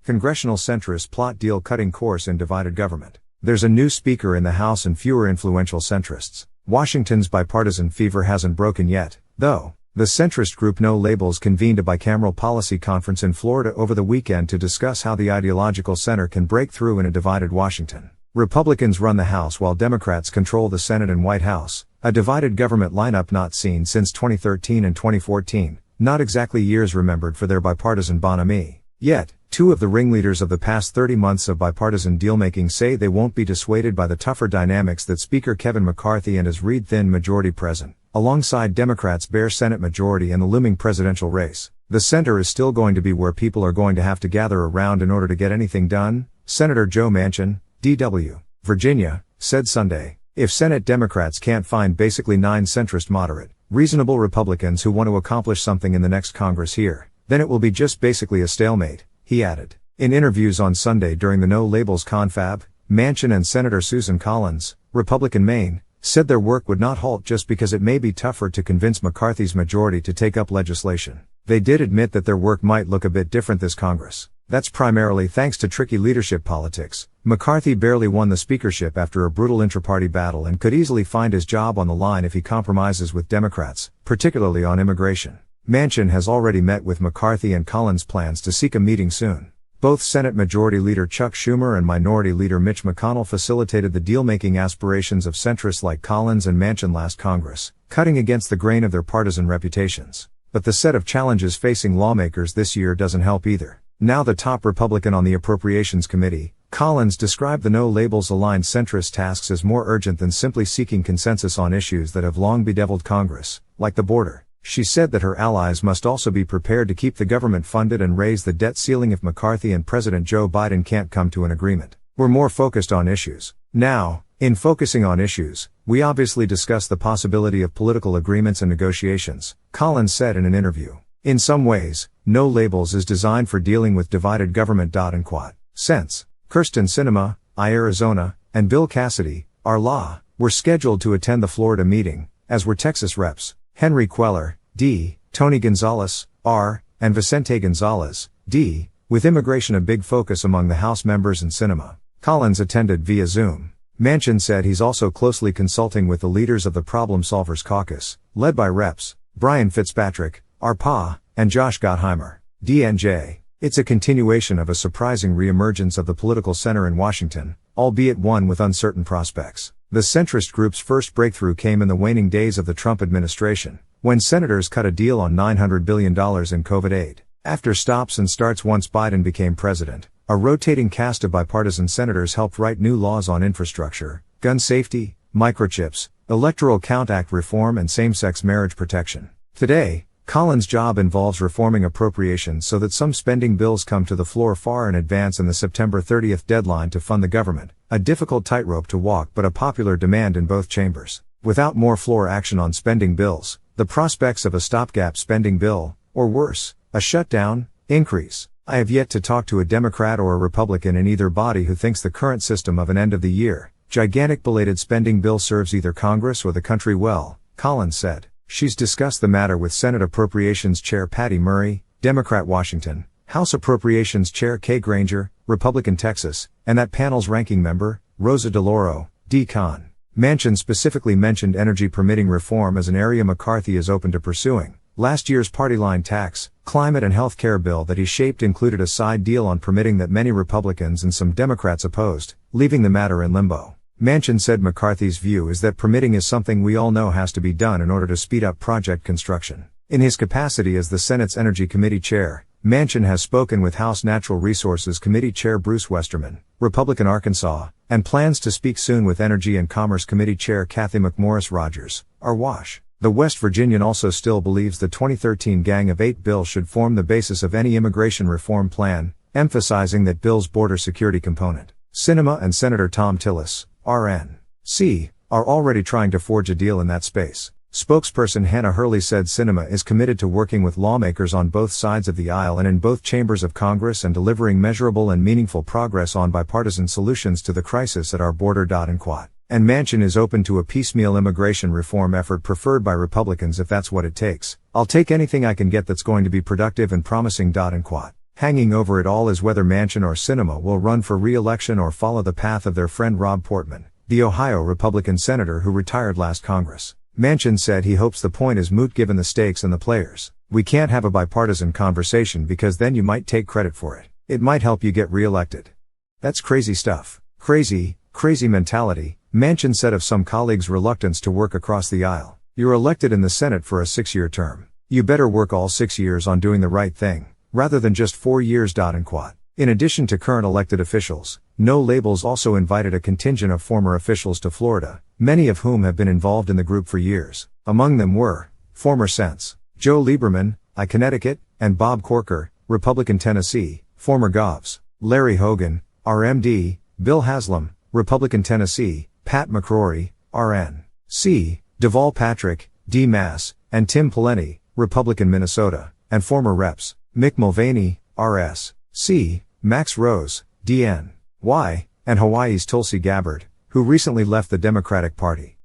Congressional centrists plot deal-cutting course in divided government. There's a new speaker in the House and fewer influential centrists. Washington's bipartisan fever hasn't broken yet, though. The centrist group No Labels convened a bicameral policy conference in Florida over the weekend to discuss how the ideological center can break through in a divided Washington. Republicans run the House while Democrats control the Senate and White House, a divided government lineup not seen since 2013 and 2014, not exactly years remembered for their bipartisan bonhomie. Yet, two of the ringleaders of the past 30 months of bipartisan dealmaking say they won't be dissuaded by the tougher dynamics that Speaker Kevin McCarthy and his reed-thin majority present, alongside Democrats' bare Senate majority and the looming presidential race. The center is still going to be where people are going to have to gather around in order to get anything done, Senator Joe Manchin, D.W., Virginia, said Sunday. If Senate Democrats can't find basically 9 centrist moderate, reasonable Republicans who want to accomplish something in the next Congress here, then it will be just basically a stalemate, he added. In interviews on Sunday during the No Labels confab, Manchin and Senator Susan Collins, Republican Maine, said their work would not halt just because it may be tougher to convince McCarthy's majority to take up legislation. They did admit that their work might look a bit different this Congress. That's primarily thanks to tricky leadership politics. McCarthy barely won the speakership after a brutal intra-party battle and could easily find his job on the line if he compromises with Democrats, particularly on immigration. Manchin has already met with McCarthy and Collins plans to seek a meeting soon. Both Senate Majority Leader Chuck Schumer and Minority Leader Mitch McConnell facilitated the deal-making aspirations of centrists like Collins and Manchin last Congress, cutting against the grain of their partisan reputations. But the set of challenges facing lawmakers this year doesn't help either. Now the top Republican on the Appropriations Committee, Collins described the No Labels-aligned centrist tasks as more urgent than simply seeking consensus on issues that have long bedeviled Congress, like the border. She said that her allies must also be prepared to keep the government funded and raise the debt ceiling if McCarthy and President Joe Biden can't come to an agreement. We're more focused on issues. Now, in focusing on issues, we obviously discuss the possibility of political agreements and negotiations, Collins said in an interview. In some ways, No Labels is designed for dealing with divided government. And quad. Since Kyrsten Sinema, Arizona, and Bill Cassidy, R. were scheduled to attend the Florida meeting, as were Texas Reps. Henry Queller, D., Tony Gonzalez, R., and Vicente Gonzalez, D., with immigration a big focus among the House members and Sinema. Collins attended via Zoom. Manchin said he's also closely consulting with the leaders of the Problem Solvers Caucus, led by Reps. Brian Fitzpatrick, R.P.A., and Josh Gottheimer, D.N.J. It's a continuation of a surprising reemergence of the political center in Washington, albeit one with uncertain prospects. The centrist group's first breakthrough came in the waning days of the Trump administration, when senators cut a deal on $900 billion in COVID aid. After stops and starts once Biden became president, a rotating cast of bipartisan senators helped write new laws on infrastructure, gun safety, microchips, Electoral Count Act reform and same-sex marriage protection. Today, Collins' job involves reforming appropriations so that some spending bills come to the floor far in advance in the September 30th deadline to fund the government, a difficult tightrope to walk but a popular demand in both chambers. Without more floor action on spending bills, the prospects of a stopgap spending bill, or worse, a shutdown, increase. I have yet to talk to a Democrat or a Republican in either body who thinks the current system of an end-of-the-year, gigantic belated spending bill serves either Congress or the country well, Collins said. She's discussed the matter with Senate Appropriations Chair Patty Murray, Democrat Washington, House Appropriations Chair Kay Granger, Republican Texas, and that panel's ranking member, Rosa DeLauro, D-Con. Manchin specifically mentioned energy permitting reform as an area McCarthy is open to pursuing. Last year's party line tax, climate and health care bill that he shaped included a side deal on permitting that many Republicans and some Democrats opposed, leaving the matter in limbo. Manchin said McCarthy's view is that permitting is something we all know has to be done in order to speed up project construction. In his capacity as the Senate's Energy Committee Chair, Manchin has spoken with House Natural Resources Committee Chair Bruce Westerman, Republican Arkansas, and plans to speak soon with Energy and Commerce Committee Chair Kathy McMorris Rogers, R-Wash. The West Virginian also still believes the 2013 Gang of Eight bill should form the basis of any immigration reform plan, emphasizing that bill's border security component. Sinema and Senator Tom Tillis, RNC, are already trying to forge a deal in that space. Spokesperson Hannah Hurley said Sinema is committed to working with lawmakers on both sides of the aisle and in both chambers of Congress and delivering measurable and meaningful progress on bipartisan solutions to the crisis at our border. And quad. And Manchin is open to a piecemeal immigration reform effort preferred by Republicans if that's what it takes. I'll take anything I can get that's going to be productive and promising. And quad. Hanging over it all is whether Manchin or Sinema will run for re-election or follow the path of their friend Rob Portman, the Ohio Republican senator who retired last Congress. Manchin said he hopes the point is moot given the stakes and the players. We can't have a bipartisan conversation because then you might take credit for it. It might help you get re-elected. That's crazy stuff. Crazy mentality, Manchin said of some colleagues' reluctance to work across the aisle. You're elected in the Senate for a 6-year term. You better work all 6 years on doing the right thing, rather than just 4 years. In addition to current elected officials, No Labels also invited a contingent of former officials to Florida, many of whom have been involved in the group for years. Among them were former Sens. Joe Lieberman, I Connecticut, and Bob Corker, Republican Tennessee, former Govs. Larry Hogan, RMD, Bill Haslam, Republican Tennessee, Pat McCrory, RN.C., Deval Patrick, D. Mass., and Tim Pawlenty, Republican Minnesota, and former Reps. Mick Mulvaney, R.S.C., Max Rose, D.N.Y., and Hawaii's Tulsi Gabbard, who recently left the Democratic Party.